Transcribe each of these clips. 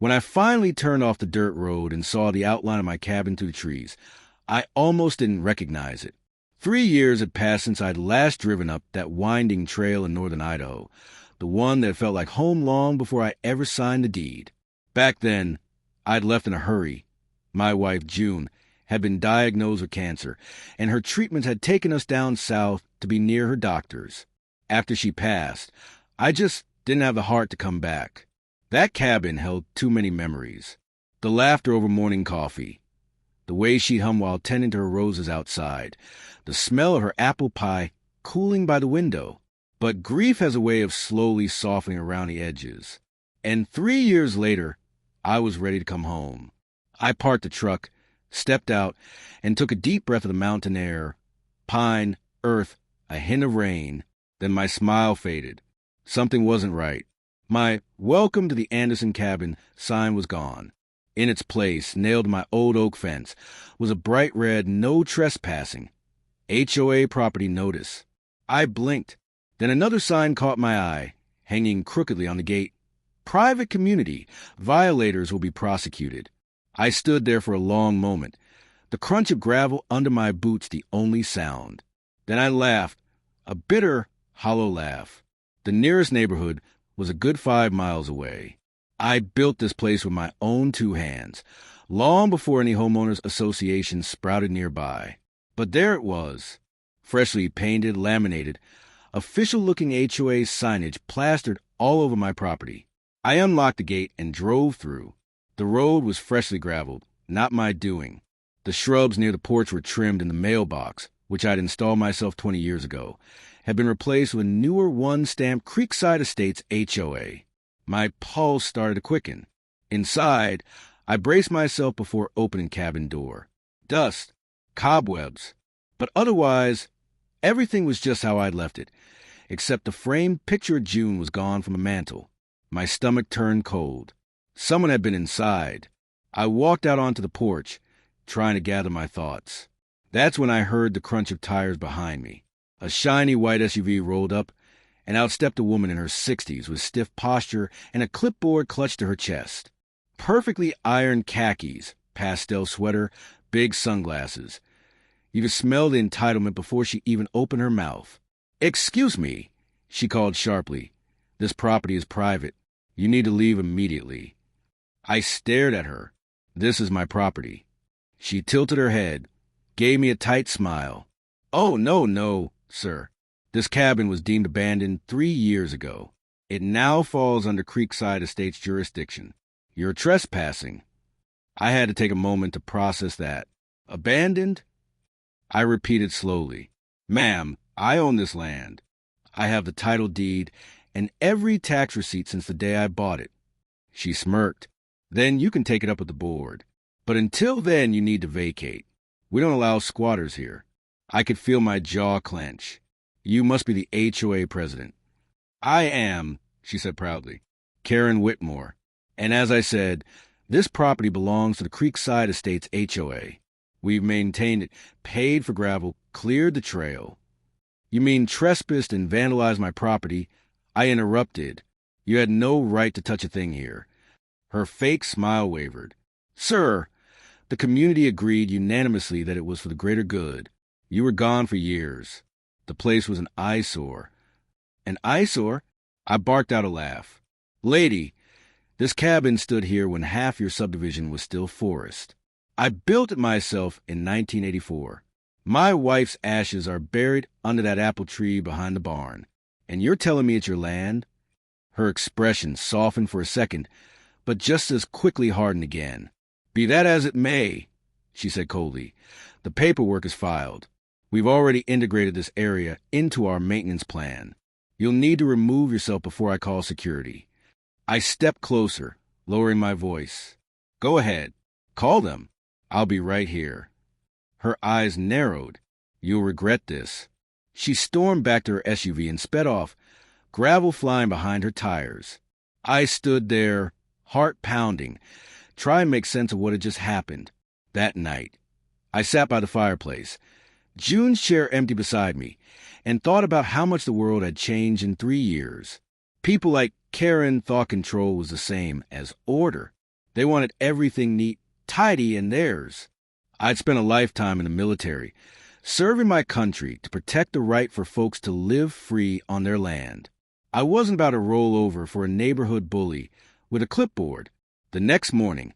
When I finally turned off the dirt road and saw the outline of my cabin through the trees, I almost didn't recognize it. 3 years had passed since I'd last driven up that winding trail in northern Idaho, the one that felt like home long before I ever signed the deed. Back then, I'd left in a hurry. My wife, June, had been diagnosed with cancer, and her treatments had taken us down south to be near her doctors. After she passed, I just didn't have the heart to come back. That cabin held too many memories. The laughter over morning coffee, the way she'd hum while tending to her roses outside, the smell of her apple pie cooling by the window. But grief has a way of slowly softening around the edges. And 3 years later, I was ready to come home. I parked the truck, stepped out, and took a deep breath of the mountain air. Pine, earth, a hint of rain. Then my smile faded. Something wasn't right. My "Welcome to the Anderson Cabin" sign was gone. In its place, nailed to my old oak fence, was a bright red "No Trespassing" HOA property notice. I blinked. Then another sign caught my eye, hanging crookedly on the gate. "Private community. Violators will be prosecuted." I stood there for a long moment, the crunch of gravel under my boots the only sound. Then I laughed, a bitter, hollow laugh. The nearest neighborhood was a good 5 miles away. I built this place with my own 2 hands, long before any homeowners association sprouted nearby. But there it was, freshly painted, laminated, official-looking HOA signage plastered all over my property. I unlocked the gate and drove through. The road was freshly graveled, not my doing. The shrubs near the porch were trimmed, and the mailbox, which I'd installed myself 20 years ago, had been replaced with a newer one stamped Creekside Estates HOA. My pulse started to quicken. Inside, I braced myself before opening cabin door. Dust, cobwebs, but otherwise, everything was just how I'd left it, except the framed picture of June was gone from the mantel. My stomach turned cold. Someone had been inside. I walked out onto the porch, trying to gather my thoughts. That's when I heard the crunch of tires behind me. A shiny white SUV rolled up, and out stepped a woman in her 60s with stiff posture and a clipboard clutched to her chest. Perfectly ironed khakis, pastel sweater, big sunglasses. You could smell the entitlement before she even opened her mouth. "Excuse me," she called sharply. "This property is private. You need to leave immediately." I stared at her. "This is my property." She tilted her head, gave me a tight smile. "Oh, no, sir. This cabin was deemed abandoned 3 years ago. It now falls under Creekside Estates jurisdiction. You're trespassing." I had to take a moment to process that. "Abandoned?" I repeated slowly. "Ma'am, I own this land. I have the title deed and every tax receipt since the day I bought it." She smirked. "Then you can take it up with the board. But until then, you need to vacate. We don't allow squatters here." I could feel my jaw clench. "You must be the HOA president." "I am," she said proudly. "Karen Whitmore. And as I said, this property belongs to the Creekside Estates HOA. We've maintained it, paid for gravel, cleared the trail." "You mean trespassed and vandalized my property?" I interrupted. "You had no right to touch a thing here." Her fake smile wavered. "Sir, the community agreed unanimously that it was for the greater good. You were gone for years. The place was an eyesore." "An eyesore?" I barked out a laugh. "Lady, this cabin stood here when half your subdivision was still forest. I built it myself in 1984. My wife's ashes are buried under that apple tree behind the barn. And you're telling me it's your land?" Her expression softened for a second, but just as quickly hardened again. "Be that as it may," she said coldly, "the paperwork is filed. We've already integrated this area into our maintenance plan. You'll need to remove yourself before I call security." I stepped closer, lowering my voice. "Go ahead. Call them. I'll be right here." Her eyes narrowed. "You'll regret this." She stormed back to her SUV and sped off, gravel flying behind her tires. I stood there, heart pounding, trying to make sense of what had just happened. That night, I sat by the fireplace, June's chair empty beside me, and thought about how much the world had changed in 3 years. People like Karen thought control was the same as order. They wanted everything neat, tidy, and theirs. I'd spent a lifetime in the military, serving my country to protect the right for folks to live free on their land. I wasn't about to roll over for a neighborhood bully with a clipboard. The next morning,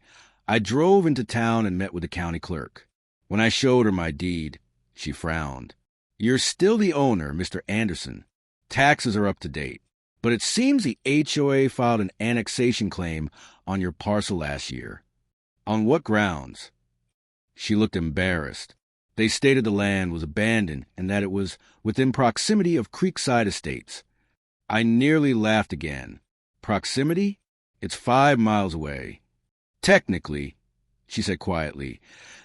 I drove into town and met with the county clerk. When I showed her my deed, she frowned. "You're still the owner, Mr. Anderson. Taxes are up to date. But it seems the HOA filed an annexation claim on your parcel last year." "On what grounds?" She looked embarrassed. "They stated the land was abandoned and that it was within proximity of Creekside Estates." I nearly laughed again. "Proximity? It's 5 miles away." "Technically," she said quietly,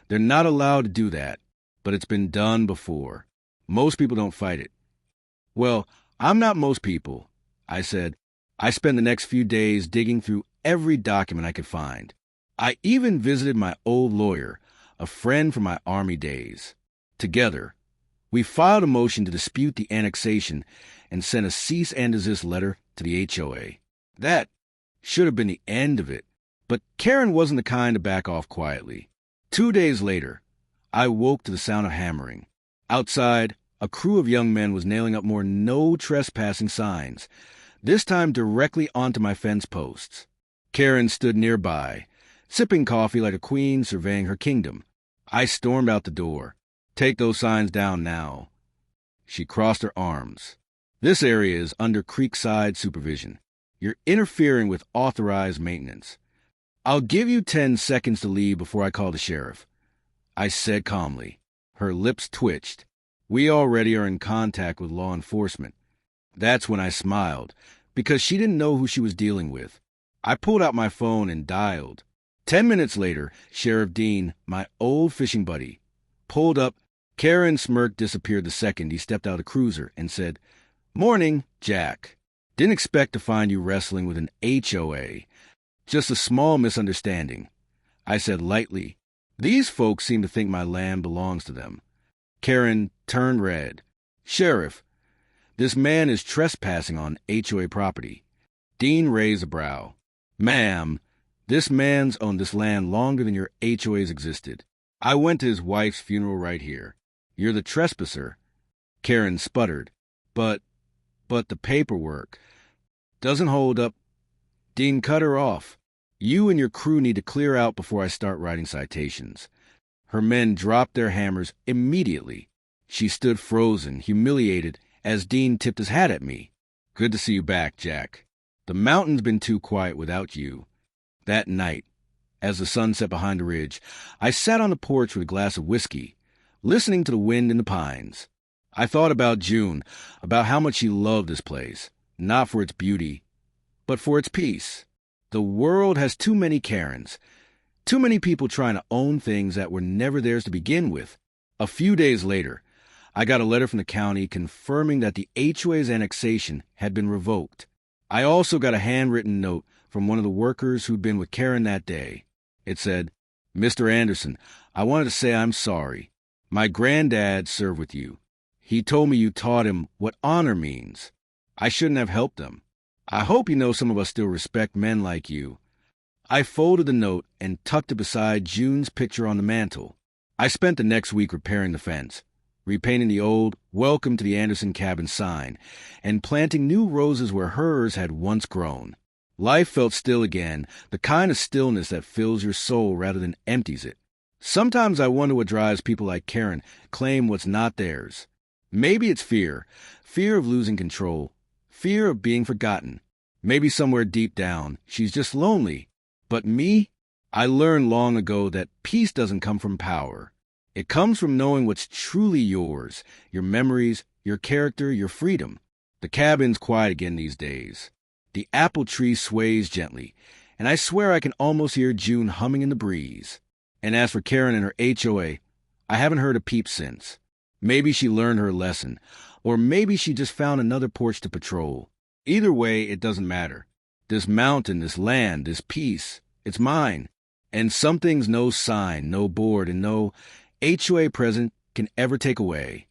"they're not allowed to do that, but it's been done before. Most people don't fight it." "Well, I'm not most people," I said. I spent the next few days digging through every document I could find. I even visited my old lawyer, a friend from my Army days. Together, we filed a motion to dispute the annexation and sent a cease and desist letter to the HOA. That should have been the end of it, but Karen wasn't the kind to back off quietly. 2 days later, I woke to the sound of hammering. Outside, a crew of young men was nailing up more no trespassing signs, this time directly onto my fence posts. Karen stood nearby, sipping coffee like a queen surveying her kingdom. I stormed out the door. "Take those signs down now." She crossed her arms. "This area is under Creekside supervision. You're interfering with authorized maintenance. I'll give you 10 seconds to leave before I call the sheriff," I said calmly. Her lips twitched. "We already are in contact with law enforcement." That's when I smiled, because she didn't know who she was dealing with. I pulled out my phone and dialed. 10 minutes later, Sheriff Dean, my old fishing buddy, pulled up. Karen's smirk disappeared the second he stepped out of the cruiser and said, "Morning, Jack. Didn't expect to find you wrestling with an HOA. Just a small misunderstanding," I said lightly. "These folks seem to think my land belongs to them." Karen turned red. "Sheriff, this man is trespassing on HOA property." Dean raised a brow. "Ma'am, this man's owned this land longer than your HOA's existed. I went to his wife's funeral right here. You're the trespasser." Karen sputtered. But the paperwork doesn't hold up." Dean cut her off. "You and your crew need to clear out before I start writing citations." Her men dropped their hammers immediately. She stood frozen, humiliated, as Dean tipped his hat at me. "Good to see you back, Jack. The mountain's been too quiet without you." That night, as the sun set behind the ridge, I sat on the porch with a glass of whiskey, listening to the wind in the pines. I thought about June, about how much she loved this place, not for its beauty, but for its peace. The world has too many Karens, too many people trying to own things that were never theirs to begin with. A few days later, I got a letter from the county confirming that the HOA's annexation had been revoked. I also got a handwritten note from one of the workers who'd been with Karen that day. It said, "Mr. Anderson, I wanted to say I'm sorry. My granddad served with you. He told me you taught him what honor means. I shouldn't have helped him. I hope you know some of us still respect men like you." I folded the note and tucked it beside June's picture on the mantel. I spent the next week repairing the fence, repainting the old "Welcome to the Anderson Cabin" sign, and planting new roses where hers had once grown. Life felt still again, the kind of stillness that fills your soul rather than empties it. Sometimes I wonder what drives people like Karen claim what's not theirs. Maybe it's fear of losing control, fear of being forgotten. Maybe somewhere deep down, she's just lonely. But me? I learned long ago that peace doesn't come from power. It comes from knowing what's truly yours, your memories, your character, your freedom. The cabin's quiet again these days. The apple tree sways gently, and I swear I can almost hear June humming in the breeze. And as for Karen and her HOA, I haven't heard a peep since. Maybe she learned her lesson, or maybe she just found another porch to patrol. Either way, it doesn't matter. This mountain, this land, this peace, it's mine. And some things no sign, no board, and no HOA president can ever take away.